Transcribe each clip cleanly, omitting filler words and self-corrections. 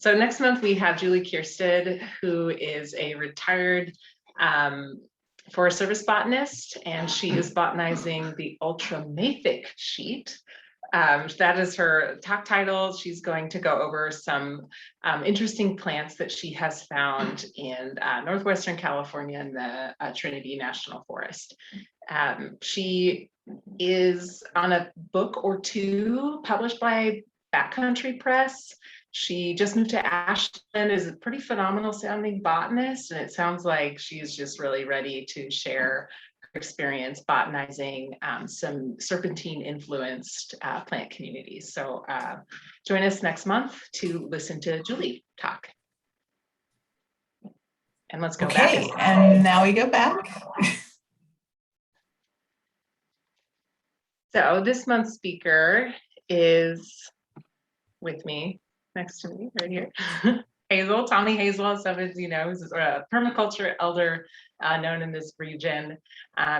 So next month we have Julie Kierstead, who is a retired Forest Service botanist, and she is botanizing the ultramafic sheet. That is her talk title. She's going to go over some interesting plants that she has found in Northwestern California in the Trinity National Forest. She is on a book or two published by Backcountry Press. She just moved to Ashland, is a pretty phenomenal sounding botanist, and it sounds like she's just really ready to share her experience botanizing some serpentine influenced plant communities. So join us next month to listen to Julie talk. And let's go back. Okay, and now we go back. So this month's speaker is with me, next to me, right here. Hazel, Tommi Hazel, as some of you know, is a permaculture elder known in this region.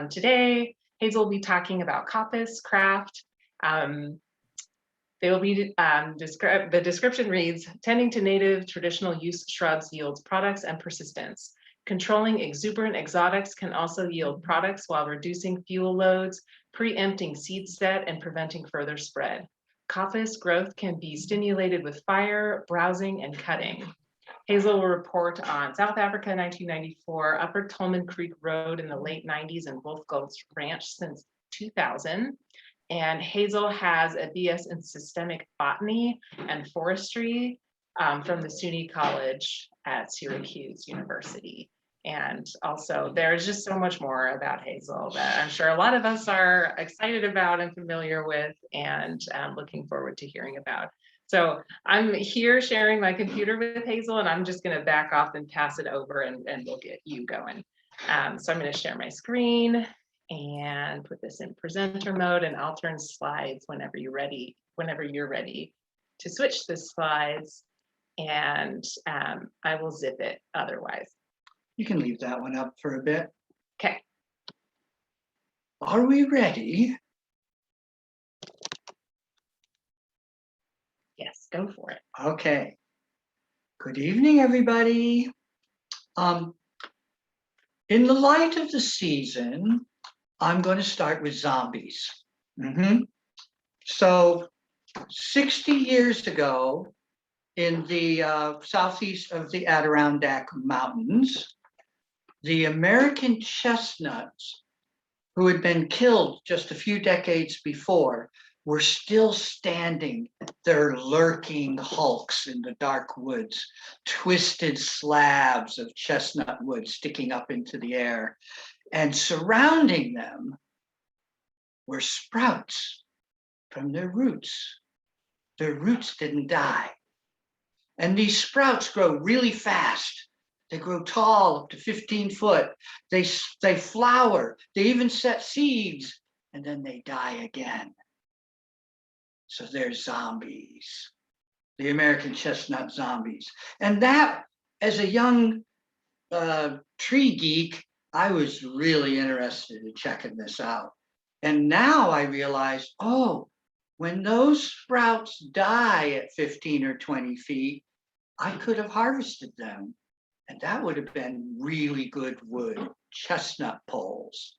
Today, Hazel will be talking about coppice craft. They will be, the description reads, tending to native traditional use shrubs yields products and persistence. Controlling exuberant exotics can also yield products while reducing fuel loads, pre-empting seed set, and preventing further spread. Coppice growth can be stimulated with fire, browsing, and cutting. Hazel will report on South Africa 1994, Upper Tolman Creek Road in the late 90s, and Wolf Gulch Ranch since 2000. And Hazel has a BS in Systematic Botany and Forestry from the SUNY College at Syracuse University. And also there's just so much more about Hazel that I'm sure a lot of us are excited about and familiar with, and looking forward to hearing about. So I'm here sharing my computer with Hazel, and I'm just going to back off and pass it over, and we'll get you going. So I'm going to share my screen and put this in presenter mode, and I'll turn slides whenever you're ready to switch the slides, and I will zip it otherwise. You can leave that one up for a bit. Okay. Are we ready? Yes, go for it. Okay. Good evening, everybody. In the light of the season, I'm going to start with zombies. So 60 years ago, in the southeast of the Adirondack Mountains, the American chestnuts, who had been killed just a few decades before, were still standing, their lurking hulks in the dark woods, twisted slabs of chestnut wood sticking up into the air. And surrounding them were sprouts from their roots. Their roots didn't die. And these sprouts grow really fast. They grow tall, up to 15 foot. They flower. They even set seeds, and then they die again. So they're zombies, the American chestnut zombies. And that, as a young tree geek, I was really interested in checking this out. And now I realize, oh, when those sprouts die at 15 or 20 feet, I could have harvested them. And that would have been really good wood, chestnut poles.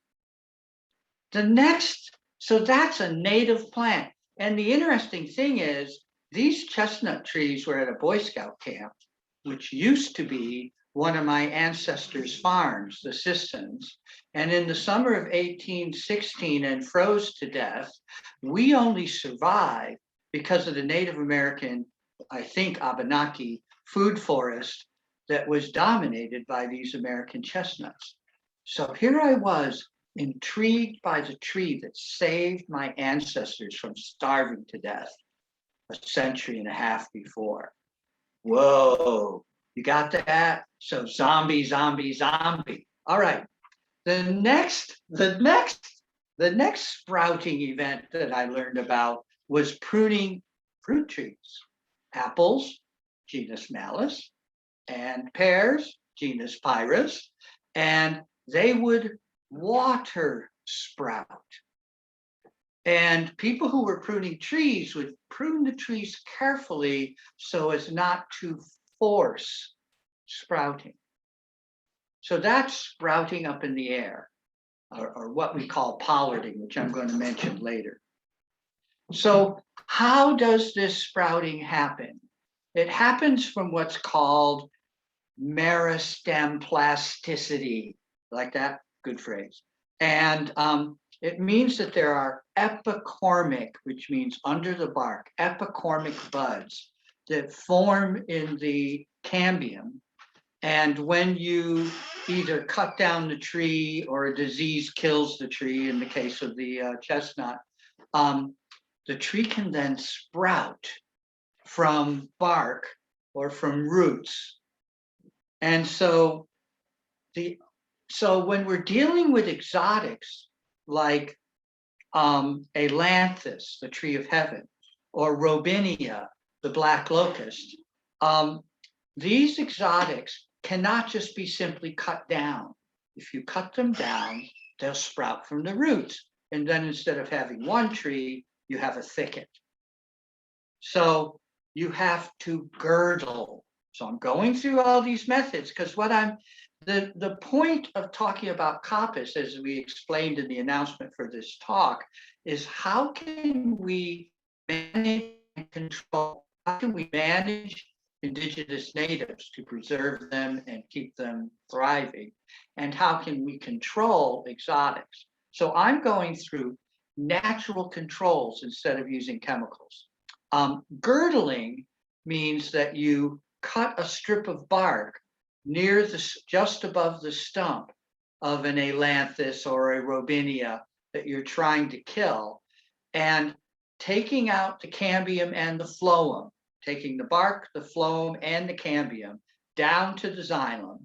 So that's a native plant. And the interesting thing is, these chestnut trees were at a Boy Scout camp, which used to be one of my ancestors' farms, the Sissons. And in the summer of 1816 and froze to death, we only survived because of the Native American, I think, Abenaki food forest that was dominated by these American chestnuts. So here I was, intrigued by the tree that saved my ancestors from starving to death a century and a half before. Whoa, you got that? So zombie, zombie, zombie. All right. The next sprouting event that I learned about was pruning fruit trees. Apples, genus Malus, and pears, genus Pyrus, and they would water sprout. And people who were pruning trees would prune the trees carefully so as not to force sprouting. So that's sprouting up in the air, or what we call pollarding, which I'm going to mention later. So how does this sprouting happen? It happens from what's called Meristem Plasticity, like that, good phrase. And it means that there are epicormic, which means under the bark, epicormic buds that form in the cambium. And when you either cut down the tree or a disease kills the tree, in the case of the chestnut, the tree can then sprout from bark or from roots. And so when we're dealing with exotics like ailanthus, the tree of heaven, or robinia, the black locust, these exotics cannot just be simply cut down. If you cut them down, they'll sprout from the roots. And then instead of having one tree, you have a thicket. So you have to girdle. So I'm going through all these methods because the point of talking about coppice, as we explained in the announcement for this talk, is how can we manage and control, how can we manage indigenous natives to preserve them and keep them thriving? And how can we control exotics? So I'm going through natural controls instead of using chemicals. Girdling means that you cut a strip of bark near just above the stump of an ailanthus or a robinia that you're trying to kill, and taking out the cambium and the phloem, taking the bark, the phloem, and the cambium down to the xylem.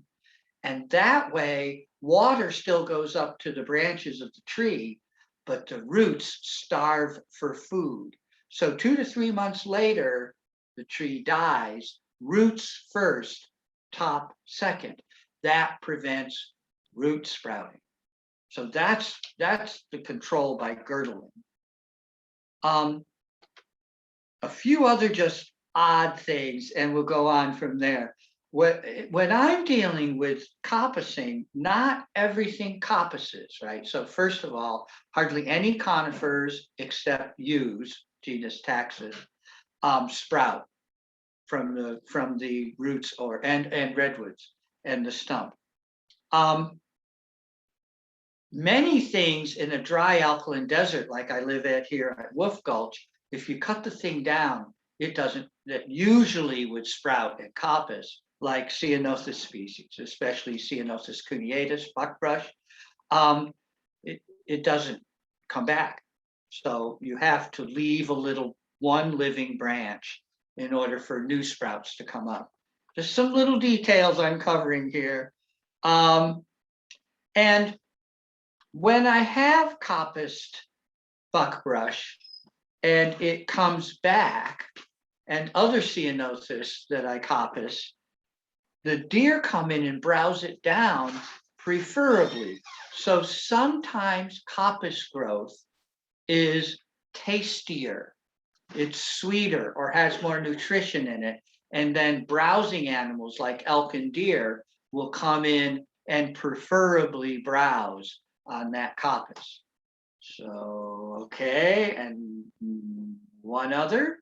And that way, water still goes up to the branches of the tree, but the roots starve for food. So 2 to 3 months later, the tree dies, roots first, top second. That prevents root sprouting. So that's the control by girdling. A few other just odd things, and we'll go on from there. When I'm dealing with coppicing, not everything coppices, right? So first of all, hardly any conifers except yews, genus Taxus, sprout from the roots and redwoods and the stump. Many things in a dry alkaline desert, like I live at here at Wolf Gulch, if you cut the thing down, that usually would sprout at coppice, like Ceanothus species, especially Ceanothus cuneatus, buckbrush. It doesn't come back. So you have to leave one living branch in order for new sprouts to come up. Just some little details I'm covering here. And when I have coppiced buckbrush and it comes back, and other Ceanothus that I coppice, the deer come in and browse it down, preferably. So sometimes coppice growth is tastier, it's sweeter, or has more nutrition in it. And then browsing animals like elk and deer will come in and preferably browse on that coppice. So, okay, and one other,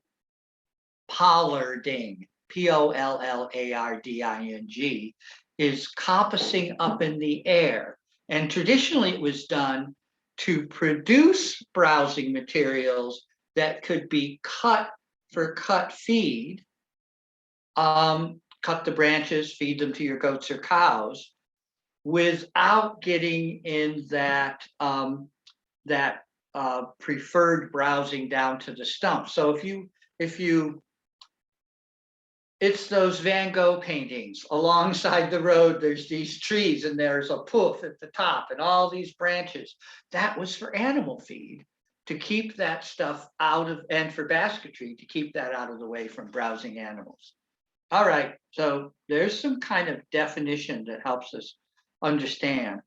pollarding, Pollarding, is coppicing up in the air. And traditionally it was done to produce browsing materials that could be cut for cut feed, cut the branches, feed them to your goats or cows, without getting in that preferred browsing down to the stump. So if you it's those Van Gogh paintings. Alongside the road, there's these trees and there's a poof at the top and all these branches. That was for animal feed, to keep that stuff out of, and for basketry, to keep that out of the way from browsing animals. All right, so there's some kind of definition that helps us understand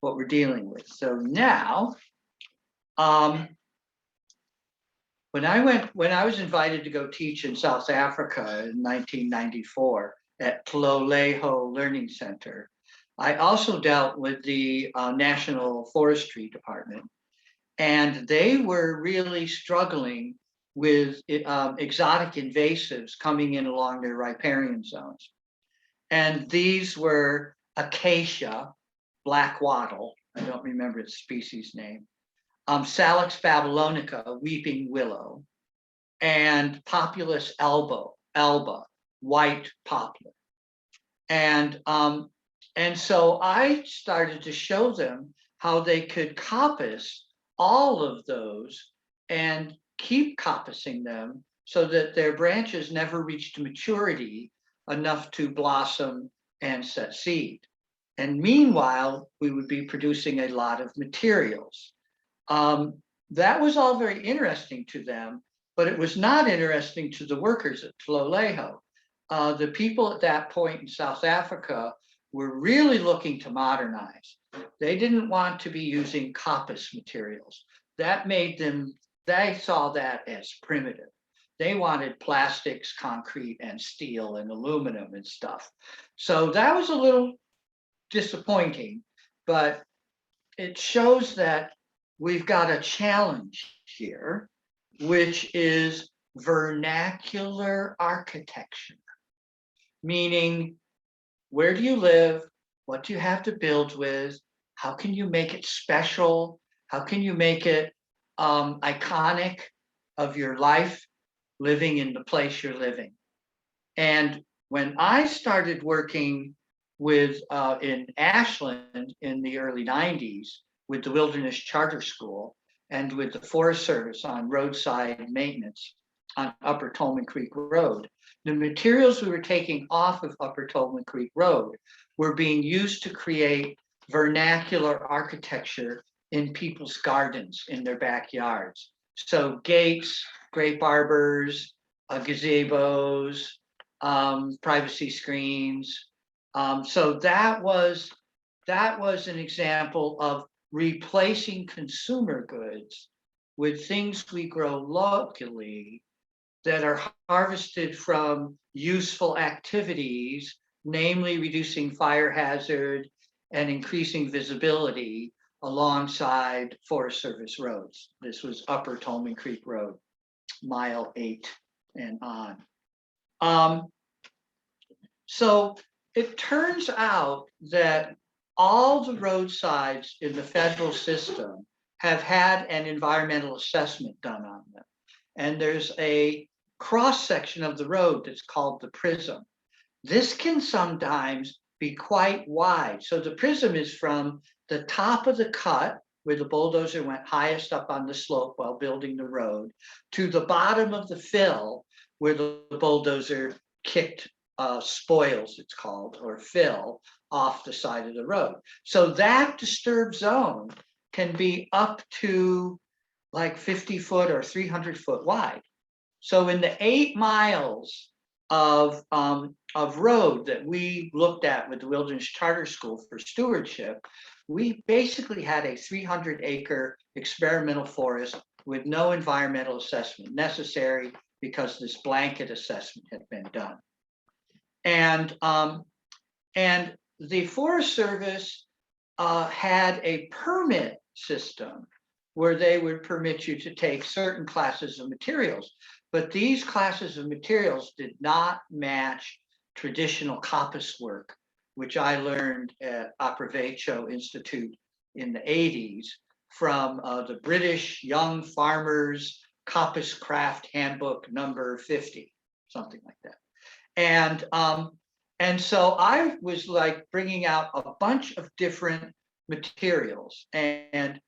what we're dealing with. So now, when I was invited to go teach in South Africa in 1994 at Tloleho Learning Center, I also dealt with the National Forestry Department, and they were really struggling with exotic invasives coming in along their riparian zones. And these were acacia, black wattle, I don't remember its species name, Salix babylonica, weeping willow, and Populus alba, white poplar. And so I started to show them how they could coppice all of those and keep coppicing them so that their branches never reached maturity enough to blossom and set seed. And meanwhile, we would be producing a lot of materials. That was all very interesting to them, but it was not interesting to the workers at Tloleho. The people at that point in South Africa were really looking to modernize. They didn't want to be using coppice materials. That made them, they saw that as primitive. They wanted plastics, concrete, and steel and aluminum and stuff. So that was a little disappointing, but it shows that we've got a challenge here, which is vernacular architecture, meaning where do you live? What do you have to build with? How can you make it special? How can you make it iconic of your life living in the place you're living? And when I started working with in Ashland in the early 90s with the Wilderness Charter School and with the Forest Service on roadside maintenance on Upper Tolman Creek Road, the materials we were taking off of Upper Tolman Creek Road were being used to create vernacular architecture in people's gardens in their backyards. So gates, grape arbors, gazebos, privacy screens. So that was an example of replacing consumer goods with things we grow locally that are harvested from useful activities, namely reducing fire hazard and increasing visibility alongside Forest Service roads. This was Upper Tolman Creek Road, mile 8 and on. So it turns out that all the roadsides in the federal system have had an environmental assessment done on them. And there's a cross-section of the road that's called the prism. This can sometimes be quite wide. So the prism is from the top of the cut, where the bulldozer went highest up on the slope while building the road, to the bottom of the fill, where the bulldozer kicked spoils, it's called, or fill, off the side of the road. So that disturbed zone can be up to like 50 foot or 300 foot wide. So in the 8 miles of road that we looked at with the Wilderness Charter School for stewardship, we basically had a 300-acre experimental forest with no environmental assessment necessary because this blanket assessment had been done. And the Forest Service had a permit system where they would permit you to take certain classes of materials, but these classes of materials did not match traditional coppice work, which I learned at Aprovecho Institute in the 80s from the British Young Farmers Coppice Craft Handbook number 50, something like that. And so I was like bringing out a bunch of different materials, and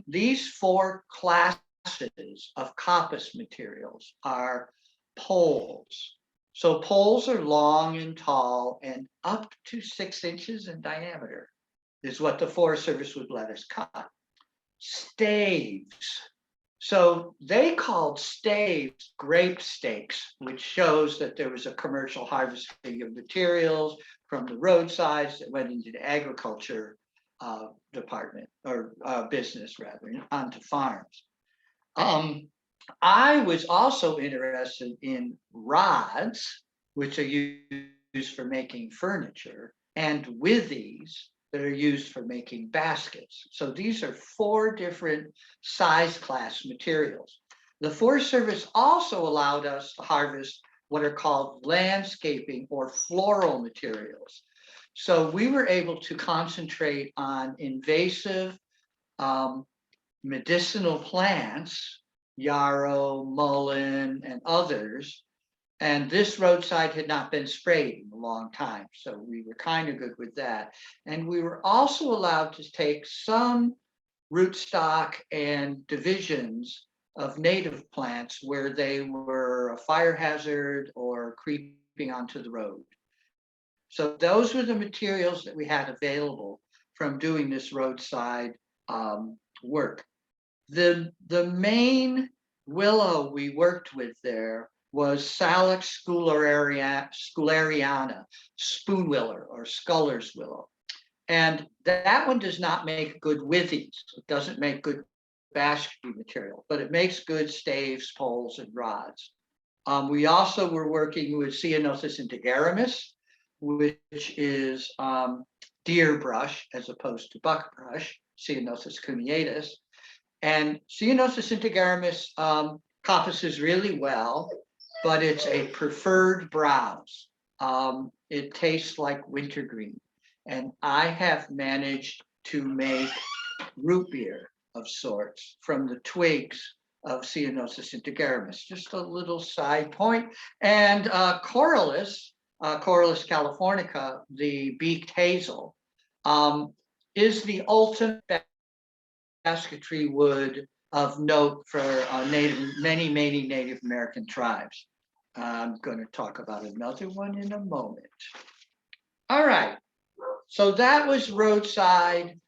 these 4 classes of coppice materials are poles. So poles are long and tall and up to 6 inches in diameter is what the Forest Service would let us cut. Staves. So they called staves grape stakes, which shows that there was a commercial harvesting of materials from the roadsides that went into the agriculture department or business rather onto farms. I was also interested in rods, which are used for making furniture, and withies that are used for making baskets. So these are 4 different size class materials. The Forest Service also allowed us to harvest what are called landscaping or floral materials. So we were able to concentrate on invasive medicinal plants, yarrow, mullein, and others. And this roadside had not been sprayed in a long time, so we were kind of good with that. And we were also allowed to take some rootstock and divisions of native plants where they were a fire hazard or creeping onto the road. So those were the materials that we had available from doing this roadside work. The main willow we worked with there was Salix schuleriana, spoonwiller or sculler's willow. And that one does not make good withies. It doesn't make good basketry material, but it makes good staves, poles, and rods. We also were working with Ceanothus integramus, which is deer brush as opposed to buckbrush, Ceanothus cuneatus. And Ceanothus integramus coppices really well, but it's a preferred browse. It tastes like wintergreen. And I have managed to make root beer of sorts from the twigs of Ceanothus integramus. Just a little side point. And Corylus californica, the beaked hazel, is the ultimate basketry wood of note for many Native American tribes. I'm going to talk about another one in a moment. All right, so that was roadside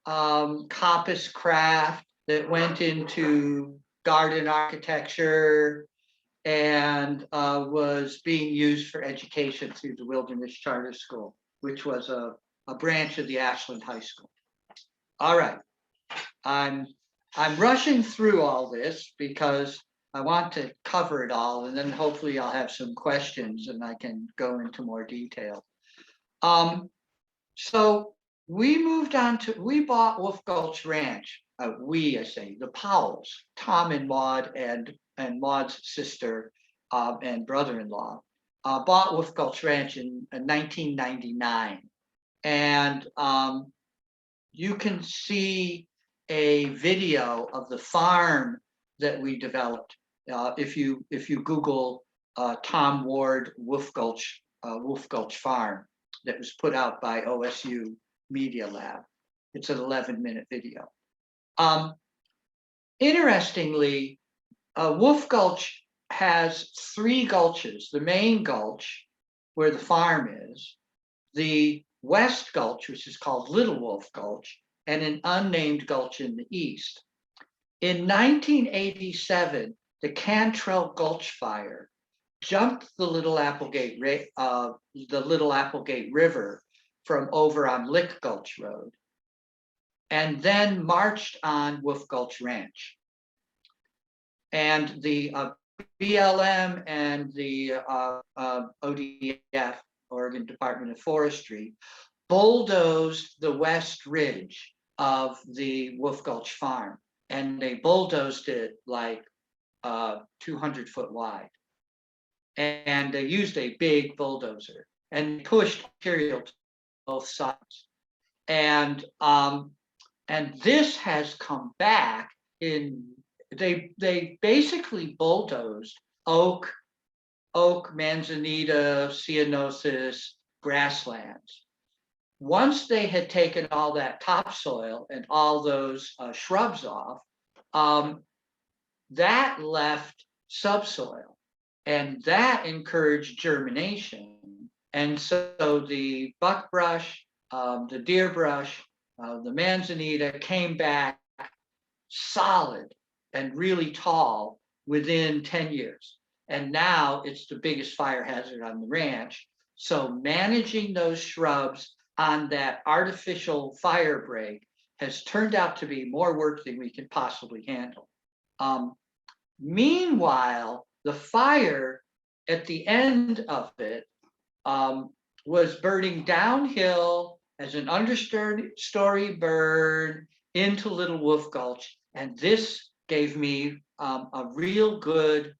coppice craft that went into garden architecture and was being used for education through the Wilderness Charter School, which was a branch of the Ashland High School. All right, I'm rushing through all this because I want to cover it all, and then hopefully I'll have some questions and I can go into more detail. So we bought Wolf Gulch Ranch. The Powells, Tom and Maud, and Maud's sister and brother-in-law bought Wolf Gulch Ranch in 1999. And you can see a video of the farm that we developed if you Google Tom Ward Wolf Gulch Farm, that was put out by OSU Media Lab. It's an 11-minute video. Interestingly, Wolf Gulch has 3 gulches: the main gulch, where the farm is, the West Gulch, which is called Little Wolf Gulch, and an unnamed gulch in the east. In 1987, the Cantrell Gulch Fire jumped the Little Applegate River from over on Lick Gulch Road, and then marched on Wolf Gulch Ranch. And the BLM and the ODF, Oregon Department of Forestry, bulldozed the west ridge of the Wolf Gulch Farm, and they bulldozed it like 200 foot wide. And they used a big bulldozer and pushed material to both sides. And this has come back they basically bulldozed oak, manzanita, ceanothus, grasslands. Once they had taken all that topsoil and all those shrubs off, that left subsoil, and that encouraged germination. And so the buckbrush, the deer brush, the manzanita came back solid and really tall within 10 years. And now it's the biggest fire hazard on the ranch. So managing those shrubs on that artificial fire break has turned out to be more work than we can possibly handle. Meanwhile, the fire at the end of it was burning downhill as an understory burn into Little Wolf Gulch. And this gave me a real good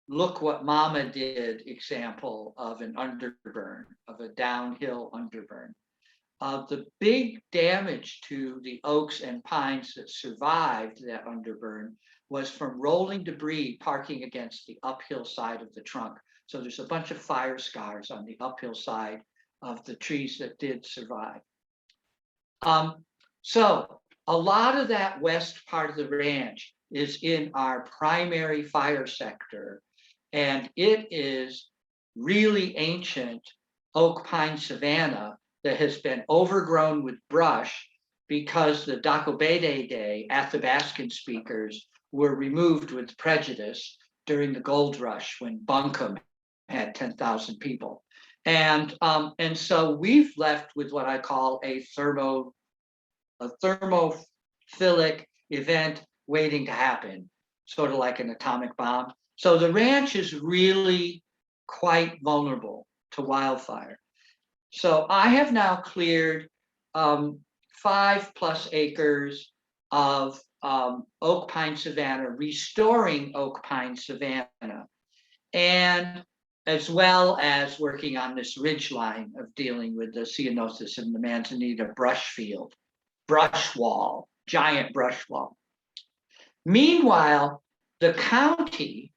look what Mama did example of an underburn, of a downhill underburn. The big damage to the oaks and pines that survived that underburn was from rolling debris parking against the uphill side of the trunk. So there's a bunch of fire scars on the uphill side of the trees that did survive. So a lot of that west part of the ranch is in our primary fire sector, and it is really ancient oak pine savanna that has been overgrown with brush because the Dacobede Athabascan speakers were removed with prejudice during the gold rush when Buncombe had 10,000 people. And so we've left with what I call a thermophilic event waiting to happen, sort of like an atomic bomb. So the ranch is really quite vulnerable to wildfire. So I have now cleared 5+ acres of oak pine savanna, restoring oak pine savanna, and as well as working on this ridge line of dealing with the ceanothus and the manzanita brush field, brush wall, giant brush wall. Meanwhile, the county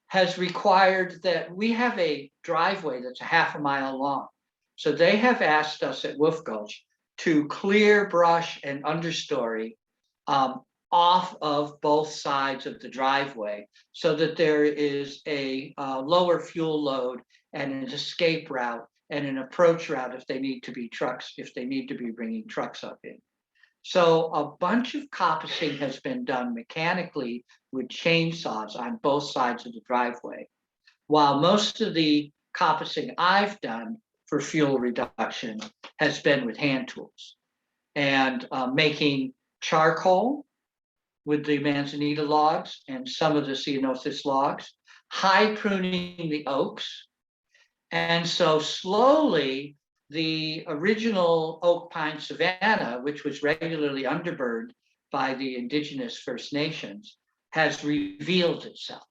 has required that we have a driveway that's a half a mile long. So they have asked us at Wolf Gulch to clear brush and understory off of both sides of the driveway so that there is a lower fuel load and an escape route and an approach route if they need to be bringing trucks up in. So a bunch of coppicing has been done mechanically with chainsaws on both sides of the driveway, while most of the coppicing I've done for fuel reduction has been with hand tools and making charcoal with the manzanita logs and some of the ceanothus logs, high pruning the oaks. And so slowly the original oak pine savanna, which was regularly underburned by the indigenous First Nations, has revealed itself.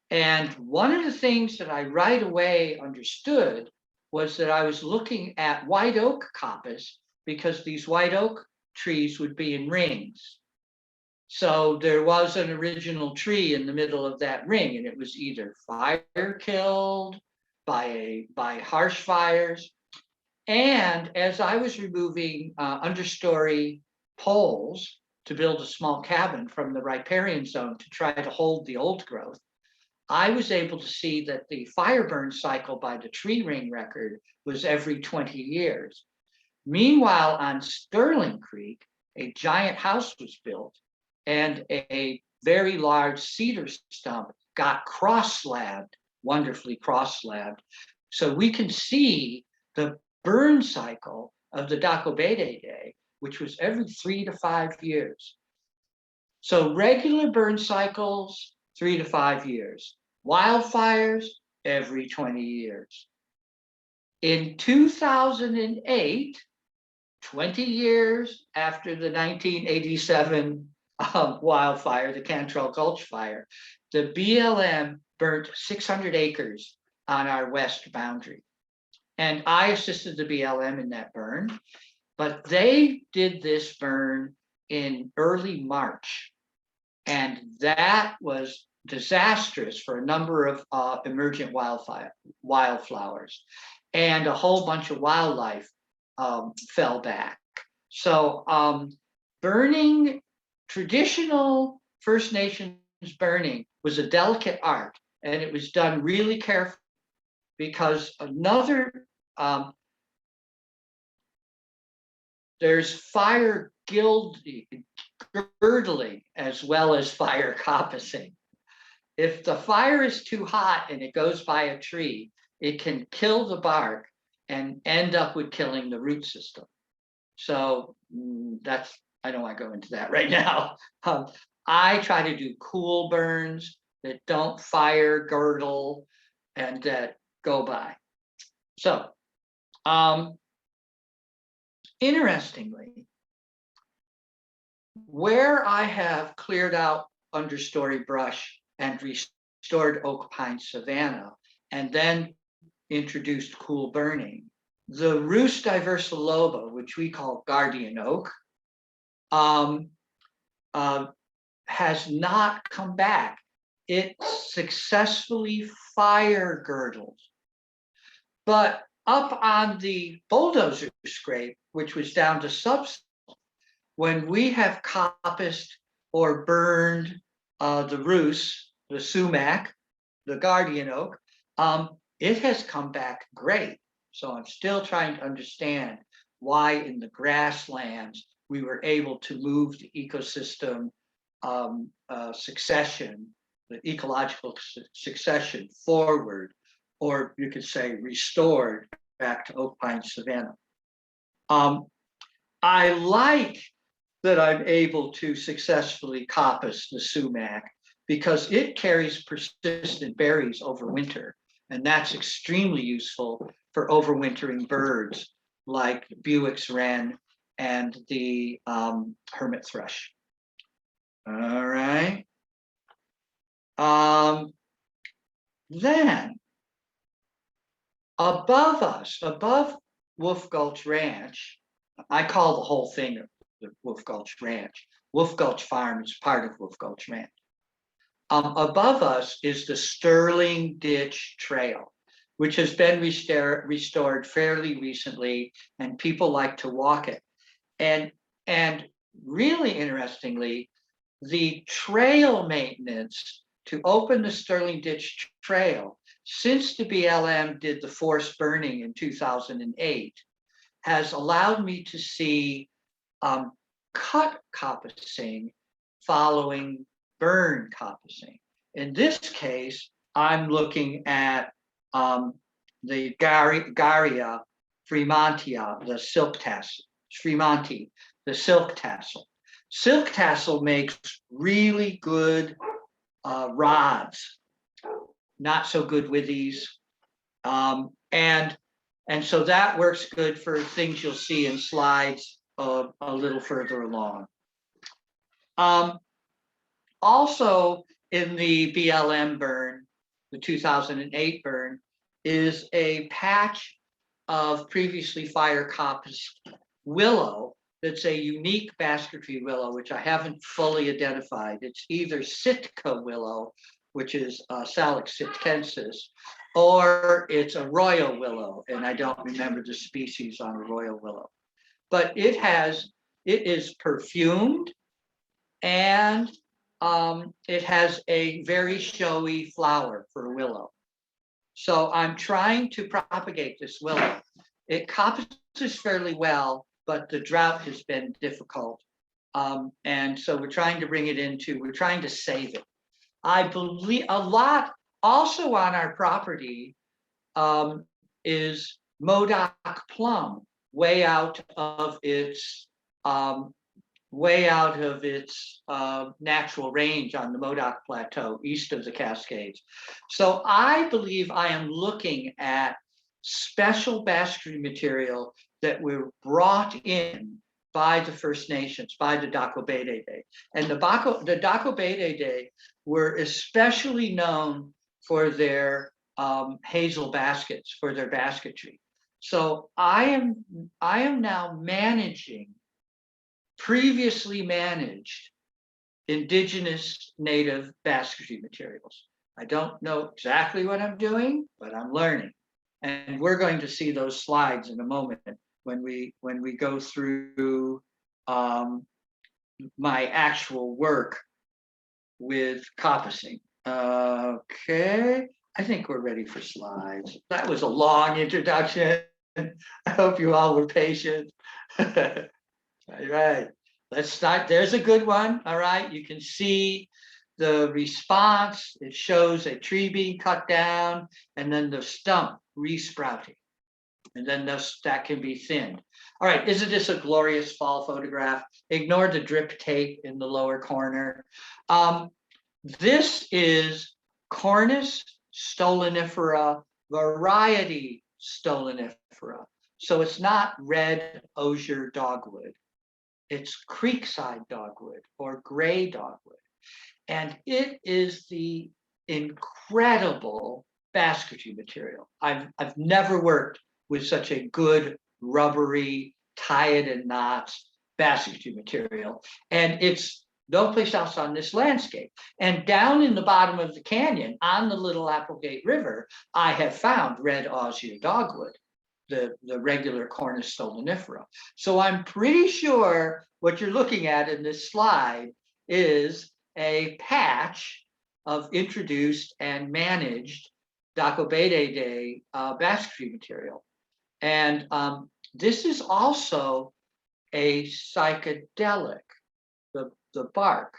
And one of the things that I right away understood was that I was looking at white oak coppice because these white oak trees would be in rings. So there was an original tree in the middle of that ring, and it was either fire killed by harsh fires. And as I was removing understory poles to build a small cabin from the riparian zone to try to hold the old growth, I was able to see that the fire burn cycle by the tree ring record was every 20 years. Meanwhile, on Sterling Creek, a giant house was built and a very large cedar stump got cross-slabbed, wonderfully cross-slabbed. So we can see the burn cycle of the Dacobede, which was every 3 to 5 years. So regular burn cycles, 3 to 5 years. Wildfires, every 20 years. In 2008, 20 years after the 1987 wildfire, the Cantrell Gulch fire, the BLM burnt 600 acres on our west boundary. And I assisted the BLM in that burn, but they did this burn in early March. And that was disastrous for a number of emergent wildflowers. And a whole bunch of wildlife fell back. So burning, traditional First Nations burning was a delicate art, and it was done really carefully because there's fire girdling as well as fire coppicing. If the fire is too hot and it goes by a tree, it can kill the bark and end up with killing the root system. So I don't want to go into that right now. I try to do cool burns that don't fire girdle and that go by. So, interestingly, where I have cleared out understory brush and restored oak pine savanna, and then introduced cool burning, the Rus diversaloba, which we call guardian oak, has not come back. It successfully fire girdled. But up on the bulldozer scrape, which was down to subsoil, when we have coppiced or burned the Rus, the sumac, the guardian oak, it has come back great. So I'm still trying to understand why in the grasslands we were able to move the ecosystem succession, the ecological succession forward, or you could say restored back to oak pine savanna. I like that I'm able to successfully coppice the sumac because it carries persistent berries over winter. And that's extremely useful for overwintering birds like Buick's wren and the hermit thrush. All right. Then above us, above Wolf Gulch Ranch, I call the whole thing the Wolf Gulch Ranch. Wolf Gulch Farm is part of Wolf Gulch Ranch. Above us is the Sterling Ditch Trail, which has been restored fairly recently, and people like to walk it. And really interestingly, the trail maintenance to open the Sterling Ditch Trail, since the BLM did the forced burning in 2008, has allowed me to see cut coppicing following burn coppicing. In this case, I'm looking at the Garia fremontia, the silk tassel, Fremonti, the silk tassel. Silk tassel makes really good rods, not so good withies. And so that works good for things you'll see in slides a little further along. Also in the BLM burn, the 2008 burn, is a patch of previously fire coppiced willow that's a unique basketry willow, which I haven't fully identified. It's either Sitka willow, which is Salix sitkensis, or it's a royal willow, and I don't remember the species on a royal willow. But it is perfumed, and it has a very showy flower for a willow. So I'm trying to propagate this willow. It coppices fairly well, but the drought has been difficult. And so we're trying to save it. I believe a lot also on our property is Modoc plum, way out of its natural range on the Modoc Plateau, east of the Cascades. So I believe I am looking at special basketry material that were brought in by the First Nations, by the Dakobede. And the Dakobede were especially known for their Hazel baskets, for their basketry. So I am now managing previously managed indigenous native basketry materials. I don't know exactly what I'm doing, but I'm learning. And we're going to see those slides in a moment when we go through my actual work with coppicing. Okay, I think we're ready for slides. That was a long introduction. I hope you all were patient. All right, let's start. There's a good one. All right, you can see the response. It shows a tree being cut down and then the stump resprouting. And then that can be thinned. All right, isn't this a glorious fall photograph? Ignore the drip tape in the lower corner. This is Cornus stolonifera variety stolonifera. So it's not red osier dogwood. It's creekside dogwood or gray dogwood. And it is the incredible basketry material. I've never worked with such a good rubbery, tie it in knots basketry material. And it's no place else on this landscape. And down in the bottom of the canyon on the Little Applegate River, I have found red osier dogwood, the regular Cornus stolonifera. So I'm pretty sure what you're looking at in this slide is a patch of introduced and managed Dacobedae basketry material. And this is also a psychedelic, the bark.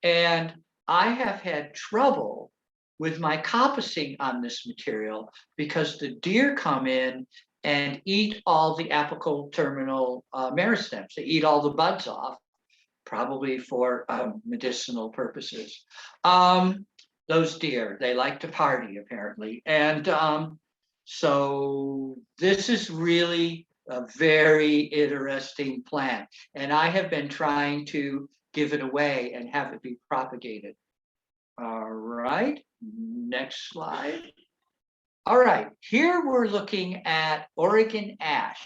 And I have had trouble with my coppicing on this material because the deer come in and eat all the apical terminal meristems. They eat all the buds off, probably for medicinal purposes. Those deer, they like to party apparently. And so this is really a very interesting plant. And I have been trying to give it away and have it be propagated. All right, next slide. All right, here we're looking at Oregon ash.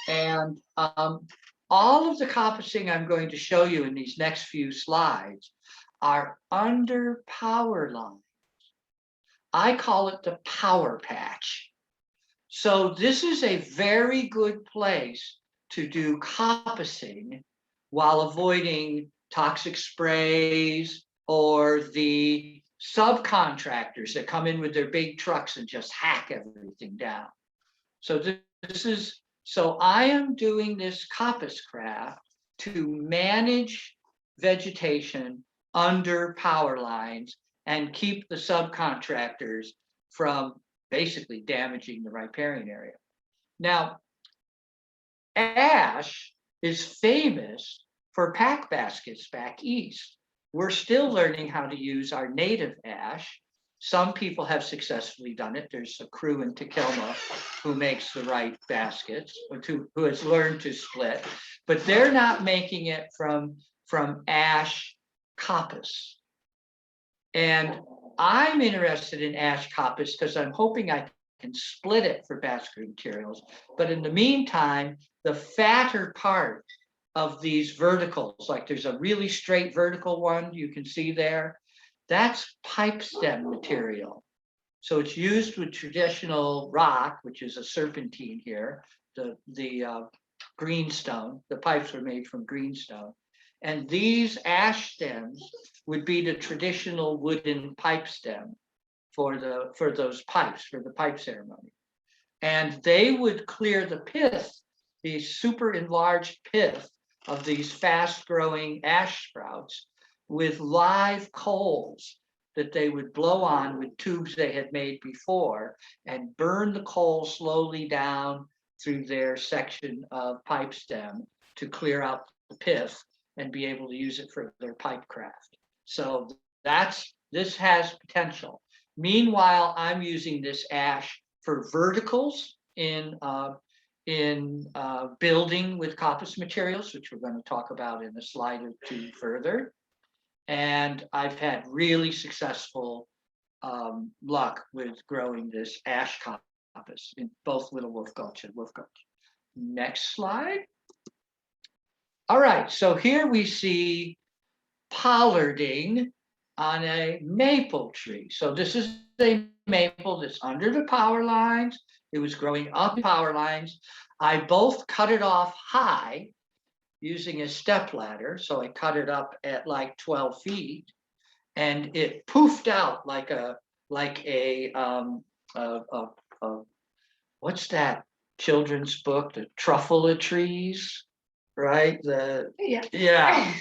And all of the coppicing I'm going to show you in these next few slides are under power lines. I call it the power patch. So this is a very good place to do coppicing while avoiding toxic sprays or the subcontractors that come in with their big trucks and just hack everything down. So so I am doing this coppice craft to manage vegetation under power lines and keep the subcontractors from basically damaging the riparian area. Now, ash is famous for pack baskets back east. We're still learning how to use our native ash. Some people have successfully done it. There's a crew in Tacoma who makes the right baskets, who has learned to split, but they're not making it from ash coppice. And I'm interested in ash coppice because I'm hoping I can split it for basketry materials. But in the meantime, the fatter part of these verticals, like there's a really straight vertical one you can see there, that's pipe stem material. So it's used with traditional rock, which is a serpentine here, the greenstone. The pipes were made from greenstone. And these ash stems would be the traditional wooden pipe stem for those pipes, for the pipe ceremony. And they would clear the pith, the super enlarged pith of these fast growing ash sprouts with live coals that they would blow on with tubes they had made before and burn the coal slowly down through their section of pipe stem to clear out the pith and be able to use it for their pipe craft. So this has potential. Meanwhile, I'm using this ash for verticals in building with coppice materials, which we're going to talk about in a slide or two further. And I've had really successful luck with growing this ash coppice in both Little Wolf Gulch and Wolf Gulch. Next slide. All right, so here we see pollarding on a maple tree. So this is a maple that's under the power lines. It was growing up the power lines. I both cut it off high using a step ladder. So I cut it up at like 12 feet and it poofed out like a what's that children's book, the truffle of trees, right? Yeah,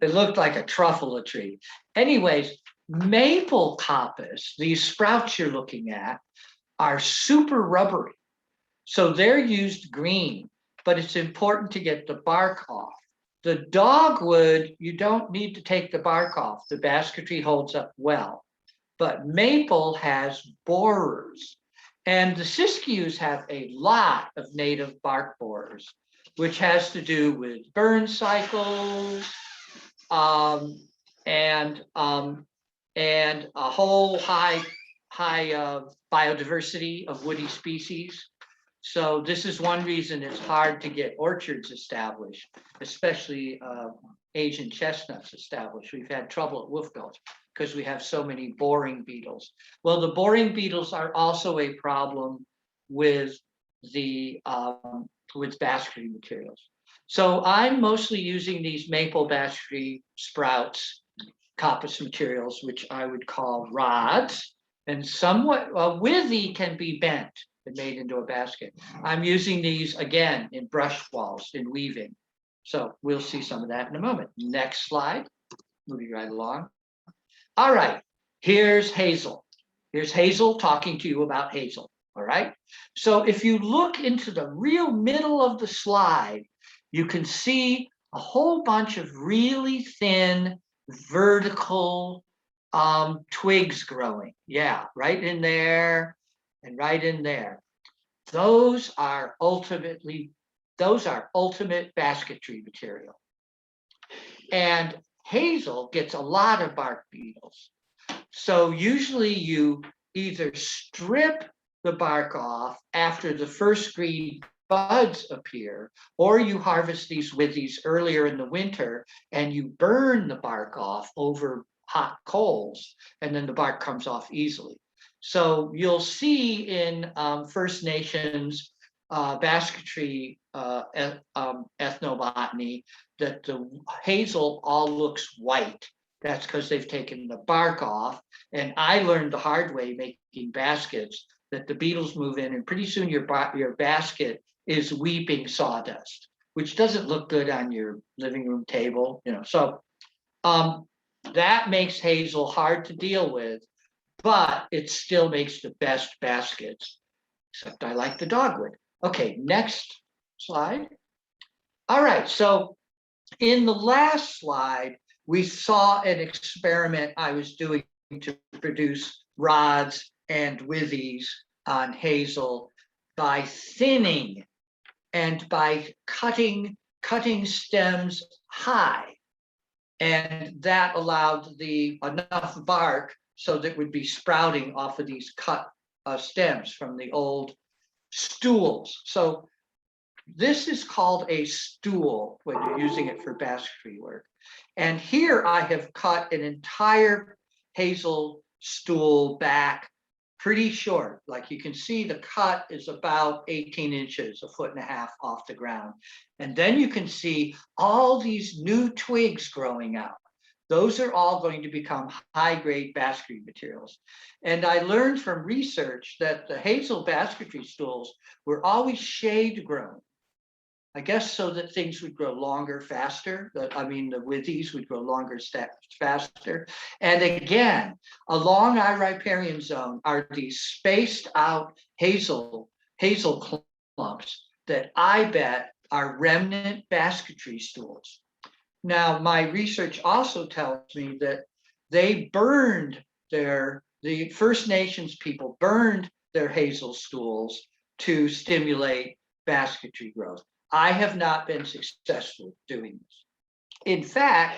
it looked like a truffle of tree. Anyways, maple coppice, these sprouts you're looking at, are super rubbery. So they're used green, but it's important to get the bark off. The dogwood, you don't need to take the bark off. The basketry holds up well. But maple has borers. And the Siskiyous have a lot of native bark borers, which has to do with burn cycles, and a whole high biodiversity of woody species. So this is one reason it's hard to get orchards established, especially Asian chestnuts established. We've had trouble at Wolf Gulch because we have so many boring beetles. Well, the boring beetles are also a problem with the with basketry materials. So I'm mostly using these maple basketry sprouts, coppice materials, which I would call rods, and somewhat withy can be bent and made into a basket. I'm using these again in brush walls, in weaving. So we'll see some of that in a moment. Next slide, moving right along. All right, here's Hazel. Here's Hazel talking to you about Hazel, all right? So if you look into the real middle of the slide, you can see a whole bunch of really thin vertical twigs growing. Yeah, right in there and right in there. Those are ultimate basketry material. And Hazel gets a lot of bark beetles. So usually you either strip the bark off after the first green buds appear, or you harvest these withies earlier in the winter and you burn the bark off over hot coals, and then the bark comes off easily. So you'll see in First Nations basketry ethnobotany that the hazel all looks white. That's because they've taken the bark off. And I learned the hard way making baskets that the beetles move in, and pretty soon your basket is weeping sawdust, which doesn't look good on your living room table, you know. So that makes hazel hard to deal with, but it still makes the best baskets, except I like the dogwood. Okay, next slide. All right, so in the last slide, we saw an experiment I was doing to produce rods and withies on hazel by thinning and by cutting stems high. And that allowed enough bark so that it would be sprouting off of these cut stems from the old stools. So this is called a stool when you're using it for basketry work. And here I have cut an entire hazel stool back pretty short. Like you can see, the cut is about 18 inches, 1.5 feet off the ground. And then you can see all these new twigs growing out. Those are all going to become high-grade basketry materials. And I learned from research that the hazel basketry stools were always shade grown. I guess so that things would grow longer, faster. The withies would grow longer, faster. And again, along our riparian zone are these spaced out hazel clumps that I bet are remnant basketry stools. Now, my research also tells me that they burned the First Nations people burned their hazel stools to stimulate basketry growth. I have not been successful doing this. In fact,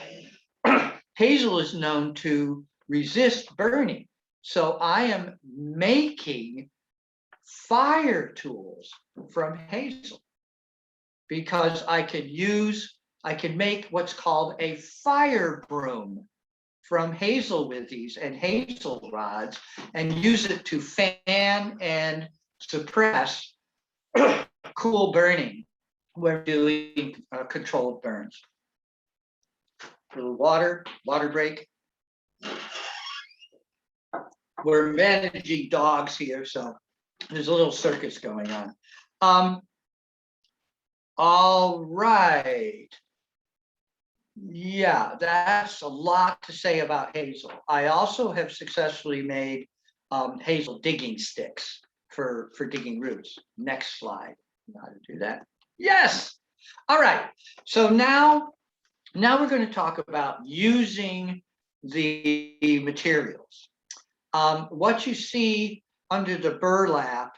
hazel is known to resist burning. So I am making fire tools from hazel because I can make what's called a fire broom from hazel withies and hazel rods and use it to fan and suppress cool burning. We're doing controlled burns. A little water break. We're managing dogs here, so there's a little circus going on. All right. Yeah, that's a lot to say about hazel. I also have successfully made hazel digging sticks for digging roots. Next slide. Know how to do that? Yes. All right. So now we're going to talk about using the materials. What you see under the burlap,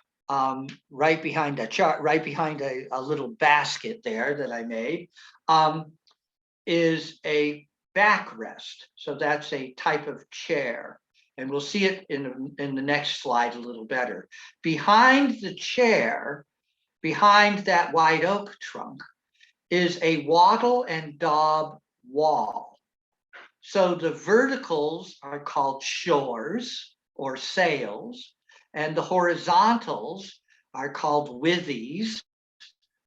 right behind a chart, right behind a little basket there that I made, is a backrest. So that's a type of chair. And we'll see it in the next slide a little better. Behind the chair, behind that white oak trunk, is a wattle and daub wall. So the verticals are called shores or sails, and the horizontals are called withies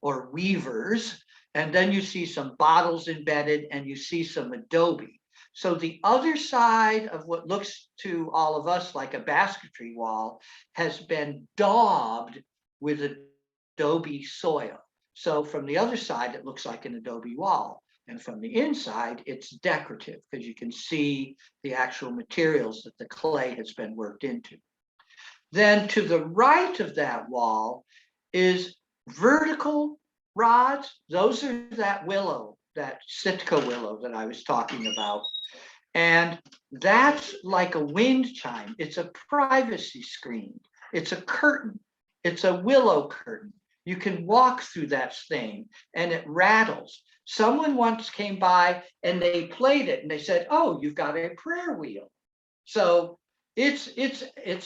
or weavers. And then you see some bottles embedded and you see some adobe. So the other side of what looks to all of us like a basketry wall has been daubed with adobe soil. So from the other side, it looks like an adobe wall. And from the inside, it's decorative because you can see the actual materials that the clay has been worked into. Then to the right of that wall is vertical rods. Those are that willow, that Sitka willow that I was talking about. And that's like a wind chime. It's a privacy screen. It's a curtain. It's a willow curtain. You can walk through that thing and it rattles. Someone once came by and they played it and they said, "Oh, you've got a prayer wheel." So it's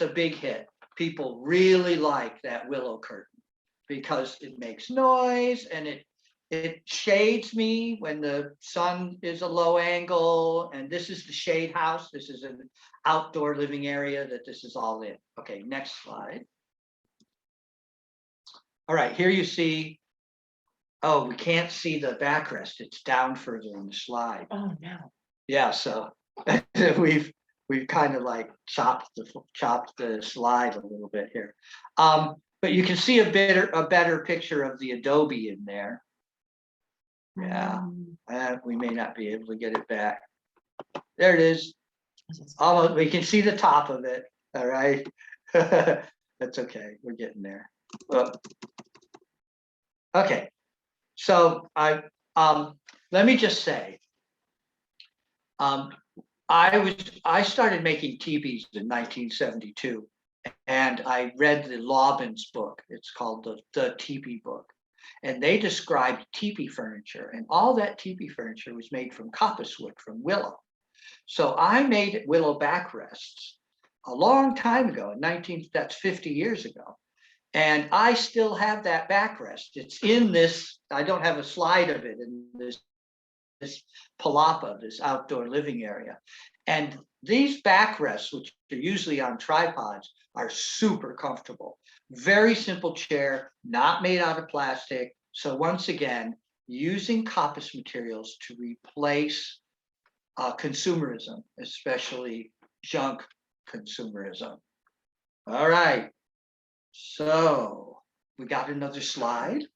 a big hit. People really like that willow curtain because it makes noise and it shades me when the sun is a low angle. And this is the shade house. This is an outdoor living area that this is all in. Okay, next slide. All right, here you see, oh, we can't see the backrest. It's down further on the slide. Oh, no. Yeah, so we've kind of like chopped the slide a little bit here. But you can see a better picture of the adobe in there. Yeah, we may not be able to get it back. There it is. Almost, we can see the top of it. All right. That's okay. We're getting there. Okay. So let me just say, I started making teepees in 1972, and I read the Lobbins book. It's called the Teepee book. And they described teepee furniture, and all that teepee furniture was made from coppice wood, from willow. So I made willow backrests a long time ago, that's 50 years ago. And I still have that backrest. It's in this, I don't have a slide of it in this palapa, this outdoor living area. And these backrests, which are usually on tripods, are super comfortable. Very simple chair, not made out of plastic. So once again, using coppice materials to replace consumerism, especially junk consumerism. All right, so we got another slide.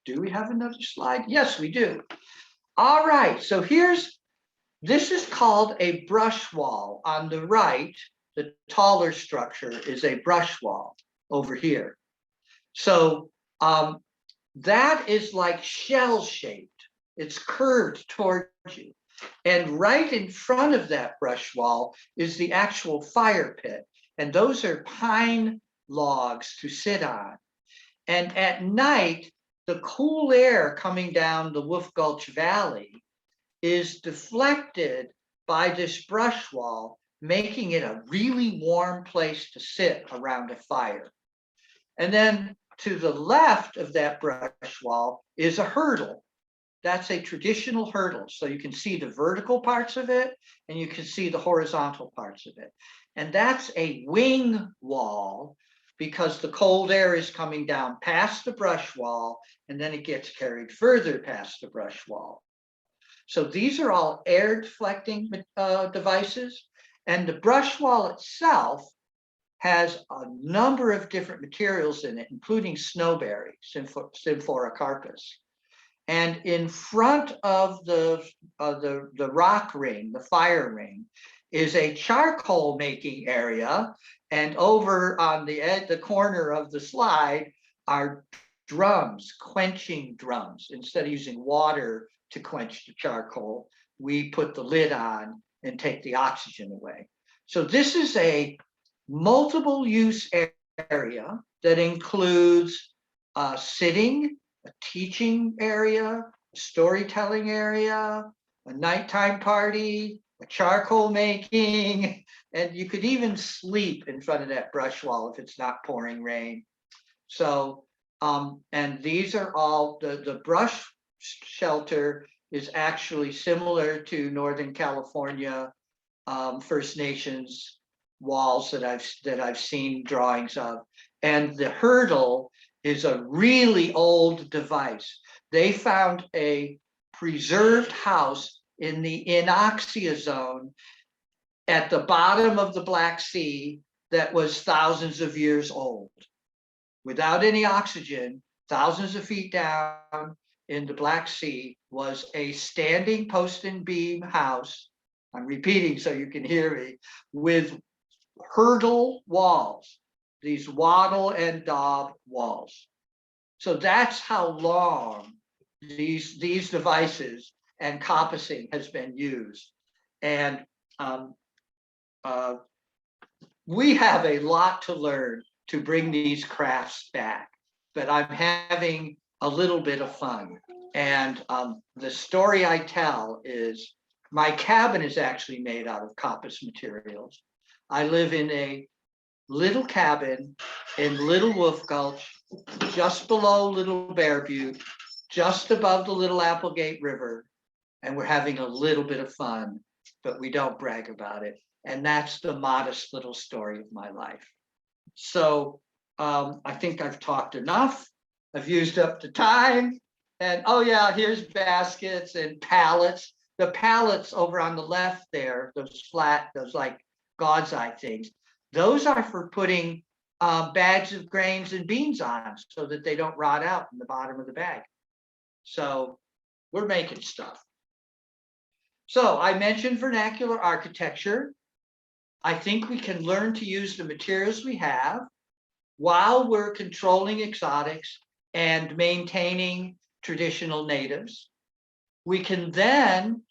Do we have another slide? Yes, we do. All right, so this is called a brush wall. On the right, the taller structure is a brush wall over here. So that is like shell-shaped. It's curved towards you. And right in front of that brush wall is the actual fire pit. And those are pine logs to sit on. And at night, the cool air coming down the Wolf Gulch Valley is deflected by this brush wall, making it a really warm place to sit around a fire. And then to the left of that brush wall is a hurdle. That's a traditional hurdle. So you can see the vertical parts of it and you can see the horizontal parts of it. And that's a wing wall because the cold air is coming down past the brush wall and then it gets carried further past the brush wall. So these are all air deflecting devices, and the brush wall itself has a number of different materials in it, including snowberry, Symphora carpus. And in front of the rock ring, the fire ring, is a charcoal making area. And over on the corner of the slide are drums, quenching drums. Instead of using water to quench the charcoal, we put the lid on and take the oxygen away. So this is a multiple use area that includes sitting, a teaching area, a storytelling area, a nighttime party, a charcoal making, and you could even sleep in front of that brush wall if it's not pouring rain. So, and these are all, the brush shelter is actually similar to Northern California First Nations walls that I've seen drawings of. And the hurdle is a really old device. They found a preserved house in the Inoxia zone at the bottom of the Black Sea that was thousands of years old. Without any oxygen, thousands of feet down in the Black Sea was a standing post and beam house. I'm repeating so you can hear me, with hurdle walls, these wattle and daub walls. So that's how long these devices and coppicing has been used. And we have a lot to learn to bring these crafts back, but I'm having a little bit of fun. And the story I tell is my cabin is actually made out of coppice materials. I live in a little cabin in Little Wolf Gulch, just below Little Bear Butte, just above the Little Applegate River. And we're having a little bit of fun, but we don't brag about it. And that's the modest little story of my life. So I think I've talked enough. I've used up the time. And oh yeah, here's baskets and pallets. The pallets over on the left there, those flat, those like God's eye things, those are for putting bags of grains and beans on so that they don't rot out in the bottom of the bag. So we're making stuff. So I mentioned vernacular architecture. I think we can learn to use the materials we have while we're controlling exotics and maintaining traditional natives. We can then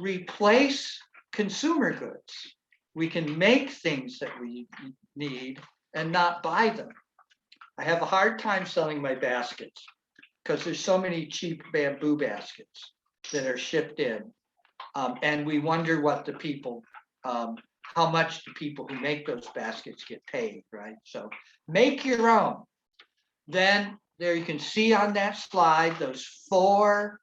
replace consumer goods. We can make things that we need and not buy them. I have a hard time selling my baskets because there's so many cheap bamboo baskets that are shipped in. And we wonder what the people, how much the people who make those baskets get paid, right? So make your own. Then there you can see on that slide those 4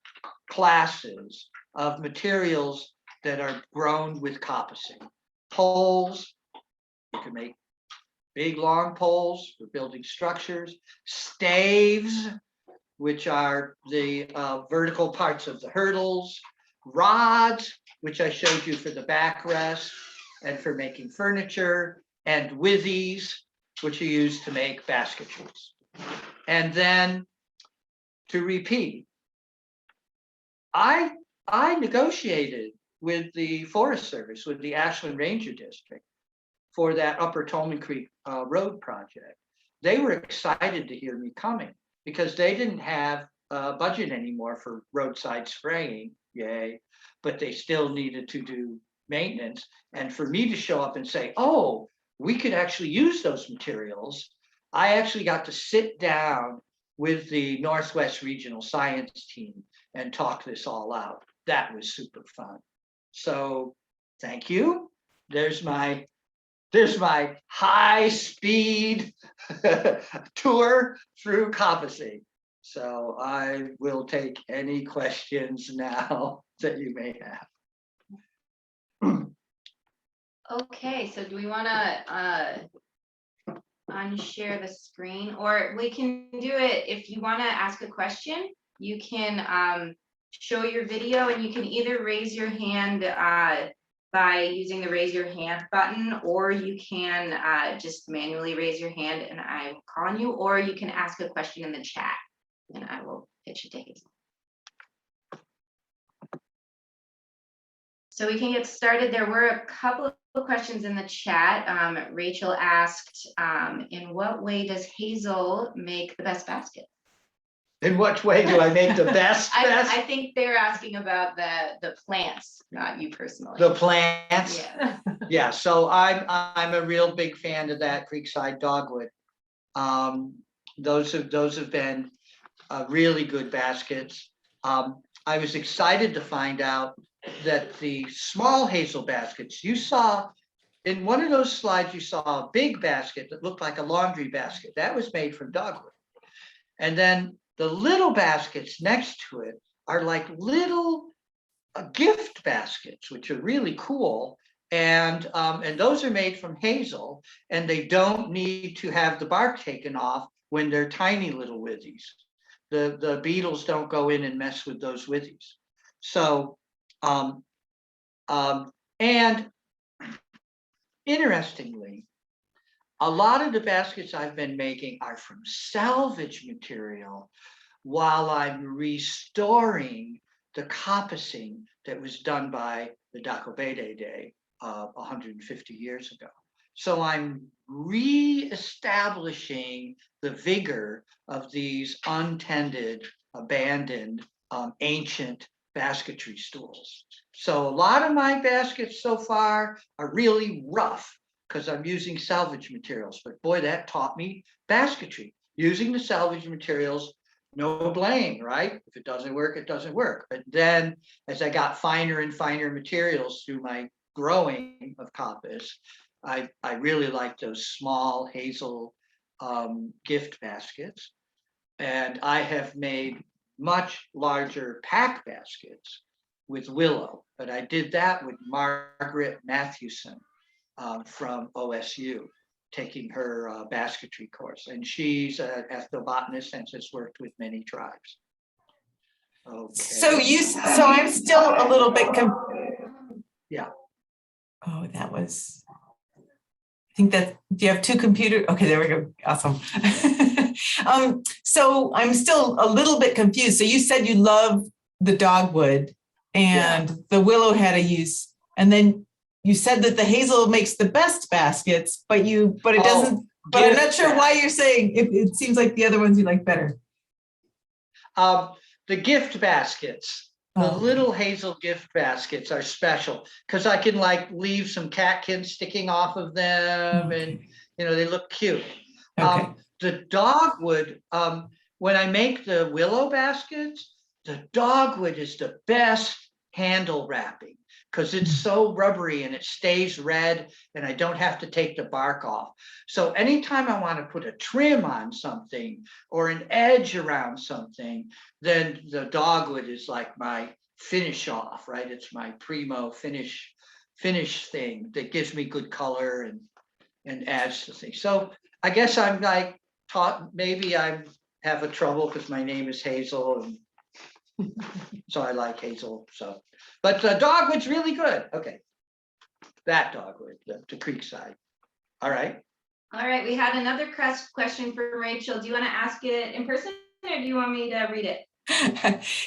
classes of materials that are grown with coppicing. Poles, you can make big long poles for building structures. Staves, which are the vertical parts of the hurdles. Rods, which I showed you for the backrest and for making furniture. And withies, which are used to make basketries. And then to repeat, I negotiated with the Forest Service, with the Ashland Ranger District, for that Upper Tolman Creek Road project. They were excited to hear me coming because they didn't have a budget anymore for roadside spraying, yay, but they still needed to do maintenance. And for me to show up and say, oh, we could actually use those materials, I actually got to sit down with the Northwest Regional Science team and talk this all out. That was super fun. So thank you. There's my high-speed tour through coppicing. So I will take any questions now that you may have. Okay, so do we want to unshare the screen, or we can do it if you want to ask a question? You can show your video, and you can either raise your hand by using the raise your hand button, or you can just manually raise your hand and I will call on you, or you can ask a question in the chat and I will pitch it to Hazel. So we can get started. There were a couple of questions in the chat. Rachel asked, in what way does Hazel make the best basket? In what way do I make the best? I think they're asking about the plants, not you personally. The plants? Yeah. Yeah, so I'm a real big fan of that Creekside dogwood. Those have been really good baskets. I was excited to find out that the small hazel baskets, you saw in one of those slides, you saw a big basket that looked like a laundry basket. That was made from dogwood. And then the little baskets next to it are like little gift baskets, which are really cool. And those are made from hazel, and they don't need to have the bark taken off when they're tiny little withies. The beetles don't go in and mess with those withies. So, and interestingly, a lot of the baskets I've been making are from salvage material while I'm restoring the coppicing that was done by the Dacobede Day 150 years ago. So I'm re-establishing the vigor of these untended, abandoned, ancient basketry stools. So a lot of my baskets so far are really rough because I'm using salvage materials. But boy, that taught me basketry. Using the salvage materials, no blame, right? If it doesn't work, it doesn't work. But then as I got finer and finer materials through my growing of coppice, I really like those small hazel gift baskets. And I have made much larger pack baskets with willow, but I did that with Margaret Matthewson from OSU, taking her basketry course. And she's an ethnobotanist and has worked with many tribes. Okay. So I'm still a little bit Yeah. Oh, that was, I think that, do you have two computers? Okay, there we go. Awesome. So I'm still a little bit confused. So you said you love the dogwood and the willow had a use, and then you said that the hazel makes the best baskets, but it doesn't, but I'm not sure why you're saying it seems like the other ones you like better. The gift baskets. The little hazel gift baskets are special because I can like leave some catkins sticking off of them, and they look cute. The dogwood, when I make the willow baskets, the dogwood is the best handle wrapping because it's so rubbery and it stays red and I don't have to take the bark off. So anytime I want to put a trim on something or an edge around something, then the dogwood is like my finish off, right? It's my primo finish thing that gives me good color and adds to things. So I guess I'm like maybe I have a trouble because my name is Hazel, and so I like hazel. So, but dogwood's really good. Okay, that dogwood, the Creekside. All right. All right, we had another question for Rachel. Do you want to ask it in person or do you want me to read it?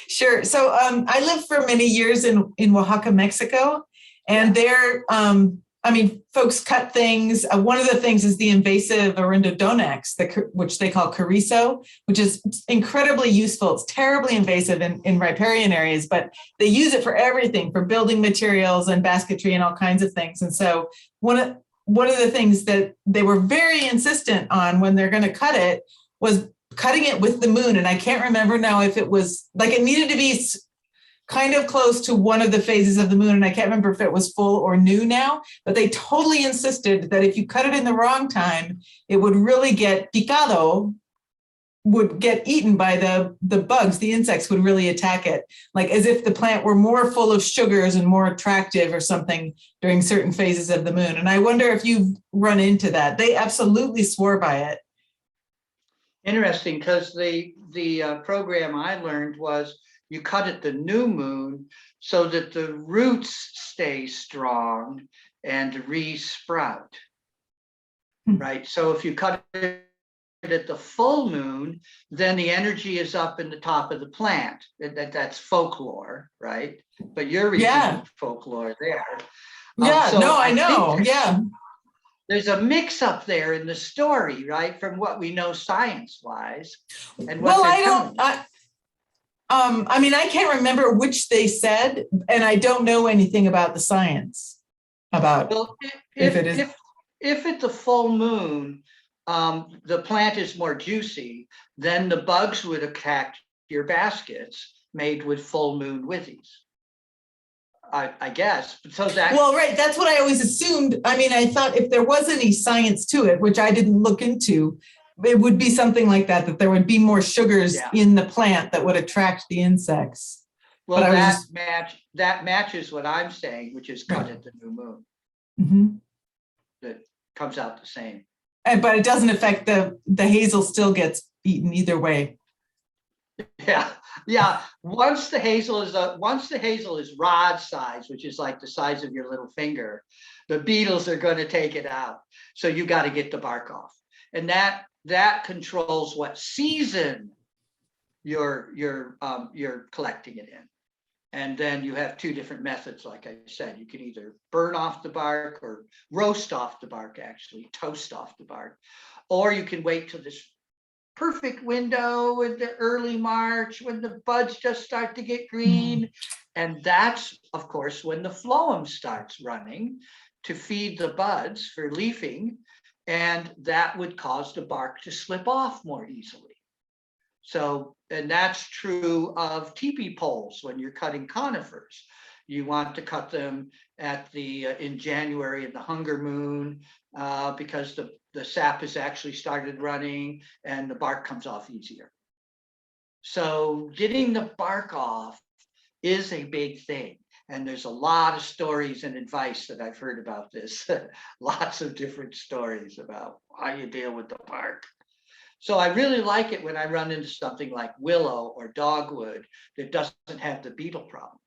Sure. So I lived for many years in Oaxaca, Mexico, and there, folks cut things. One of the things is the invasive Arundodonax, which they call carrizo, which is incredibly useful. It's terribly invasive in riparian areas, but they use it for everything, for building materials and basketry and all kinds of things. And so one of the things that they were very insistent on when they're going to cut it was cutting it with the moon. And I can't remember now if it was like it needed to be kind of close to one of the phases of the moon. And I can't remember if it was full or new now, but they totally insisted that if you cut it in the wrong time, it would really get picado, would get eaten by the bugs. The insects would really attack it, like as if the plant were more full of sugars and more attractive or something during certain phases of the moon. And I wonder if you've run into that. They absolutely swore by it. Interesting, because the program I learned was you cut at the new moon so that the roots stay strong and re-sprout, right? So if you cut it at the full moon, then the energy is up in the top of the plant. That's folklore, right? But you're repeating folklore there. Yeah, So no, I know. think Yeah. there's a mix up there in the story, right? From what we know science-wise and what Well, they're I telling don't, us. I mean, I can't remember which they said, and I don't know anything about the science about Well, if it is. if at the full moon, the plant is more juicy, then the bugs would attack your baskets made with full moon withies. I guess. So that Well, right. That's what I always assumed. I mean, I thought if there was any science to it, which I didn't look into, it would be something like that, that there would be more sugars in the plant that would attract the insects. well, but I was that matches what I'm saying, which is cut at the new moon. Mhm. That comes out the same. But it doesn't affect the hazel still gets eaten either way. Yeah. Once the hazel is rod size, which is like the size of your little finger, the beetles are going to take it out. So you got to get the bark off, and that controls what season you're collecting it in. And then you have two different methods, like I said. You can either burn off the bark or roast off the bark, actually toast off the bark, or you can wait till this perfect window in the early March when the buds just start to get green. And that's, of course, when the phloem starts running to feed the buds for leafing. And that would cause the bark to slip off more easily. So, and that's true of teepee poles when you're cutting conifers. You want to cut them at in January in the hunger moon because the sap has actually started running and the bark comes off easier. So getting the bark off is a big thing. And there's a lot of stories and advice that I've heard about this. Lots of different stories about how you deal with the bark. So I really like it when I run into something like willow or dogwood that doesn't have the beetle problem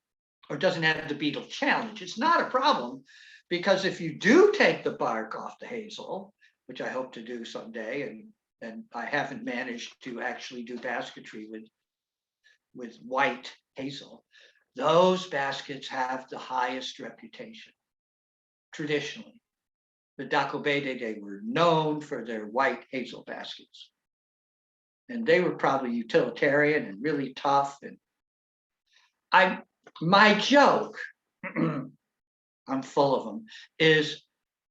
or doesn't have the beetle challenge. It's not a problem because if you do take the bark off the hazel, which I hope to do someday, and I haven't managed to actually do basketry with white hazel, those baskets have the highest reputation. Traditionally, the Dacobede, they were known for their white hazel baskets. And they were probably utilitarian and really tough. And my joke, I'm full of them, is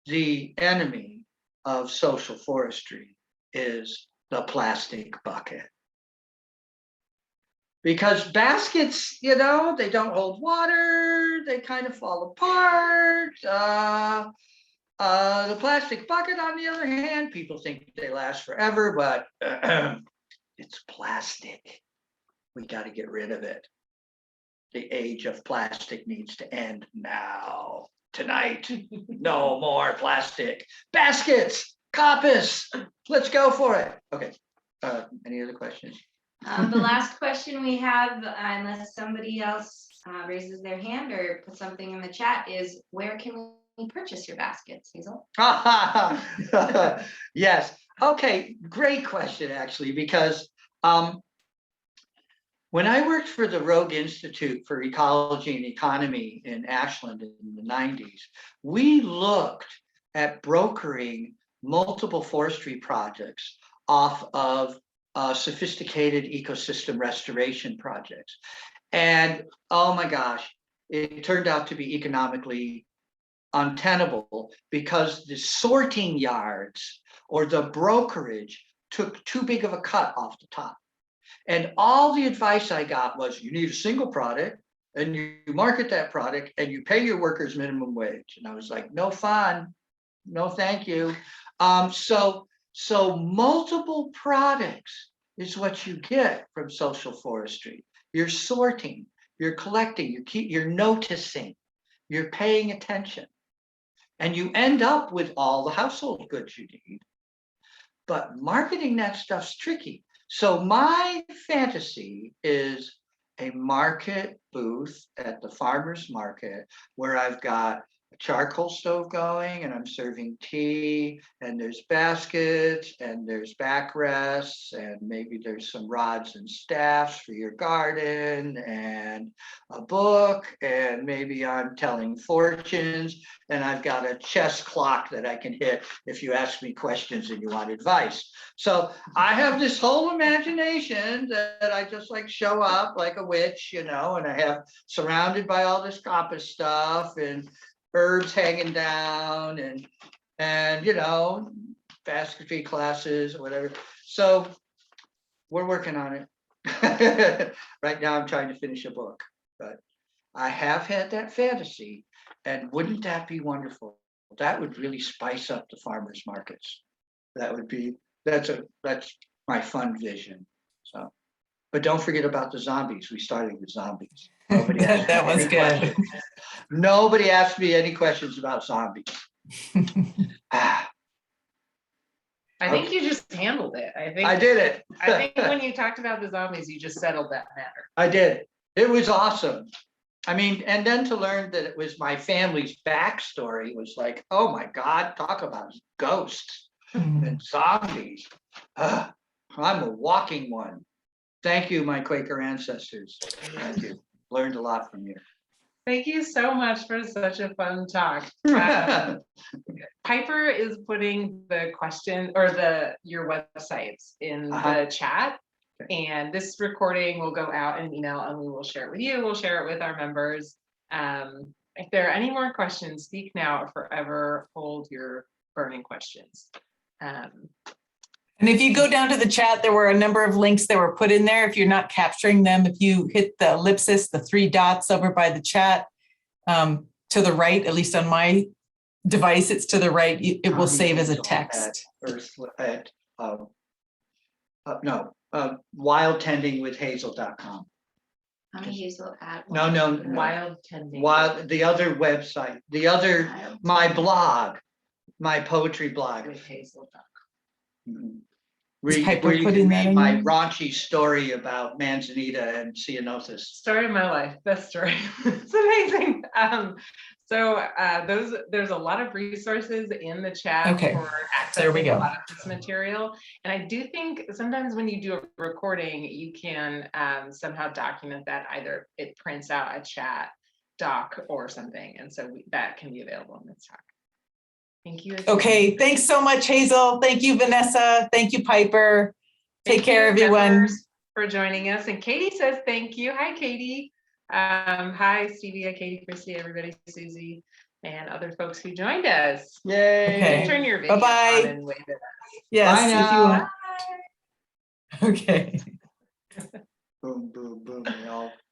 the enemy of social forestry is the plastic bucket. Because baskets, they don't hold water, they kind of fall apart. The plastic bucket, on the other hand, people think they last forever, but it's plastic. We got to get rid of it. The age of plastic needs to end now, tonight. No more plastic. Baskets, Coppice, let's go for it. Okay, any other questions? The last question we have, unless somebody else raises their hand or puts something in the chat, is where can we purchase your baskets, Hazel? Yes. Okay, great question, actually, because when I worked for the Rogue Institute for Ecology and Economy in Ashland in the 90s, we looked at brokering multiple forestry projects off of sophisticated ecosystem restoration projects. And oh my gosh, it turned out to be economically untenable because the sorting yards or the brokerage took too big of a cut off the top. And all the advice I got was you need a single product and you market that product and you pay your workers minimum wage. And I was like, no fun, no thank you. So multiple products is what you get from social forestry. You're sorting, you're collecting, you're noticing, you're paying attention. And you end up with all the household goods you need. But marketing that stuff's tricky. So my fantasy is a market booth at the farmer's market where I've got charcoal stove going, and I'm serving tea, and there's baskets, and there's backrests, and maybe there's some rods and staffs for your garden, and a book, and maybe I'm telling fortunes, and I've got a chess clock that I can hit if you ask me questions and you want advice. So I have this whole imagination that I just like show up like a witch, and I have surrounded by all this coppice stuff and herbs hanging down and basketry classes, whatever. So we're working on it. Right now I'm trying to finish a book, but I have had that fantasy, and wouldn't that be wonderful? That would really spice up the farmers markets. That's my fun vision. So, but don't forget about the zombies. We started with zombies. Nobody asked That me was any good. questions. Nobody asked me any questions about zombies. I think you just handled it. I did it. I think when you talked about the zombies, you just settled that matter. I did. It was awesome. I mean, and then to learn that it was my family's backstory was like, oh my God, talk about ghosts and zombies. I'm a walking one. Thank you, my Quaker ancestors. Thank you. Learned a lot from you. Thank you so much for such a fun talk. Piper is putting the question or your websites in the chat. And this recording will go out in an email, and we will share it with you. We'll share it with our members. If there are any more questions, speak now or forever hold your burning questions. And if you go down to the chat, there were a number of links that were put in there. If you're not capturing them, if you hit the ellipsis, the 3 dots over by the chat, to the right, at least on my device, it's to the right, it will save as a text. Wildtendingwithhazel.com. Hazel at. No. Wild tending. The other website, my blog, my poetry blog. With Hazel.com. Mhm. Is Piper Where you can putting that read in my there? raunchy story about manzanita and ceanothus. Story of my life, best story. It's amazing. There's a lot of resources in the chat Okay, for there we accessing go. a lot of this material. And I do think sometimes when you do a recording, you can somehow document that, either it prints out a chat doc or something. And so that can be available in this talk. Thank you. again. Okay, thanks so much, Hazel. Thank you, Vanessa. Thank you, Piper. Take Thank care, you, everyone. members, for joining us. And Katie says thank you. Hi, Katie. Hi, Stevia, Katie, Christy, everybody, Susie, and other folks who joined us. Yay. Okay. Turn your video Bye-bye. on and wave at us. Yes, Bye if now. you want. Okay. Boom, boom, boom. We all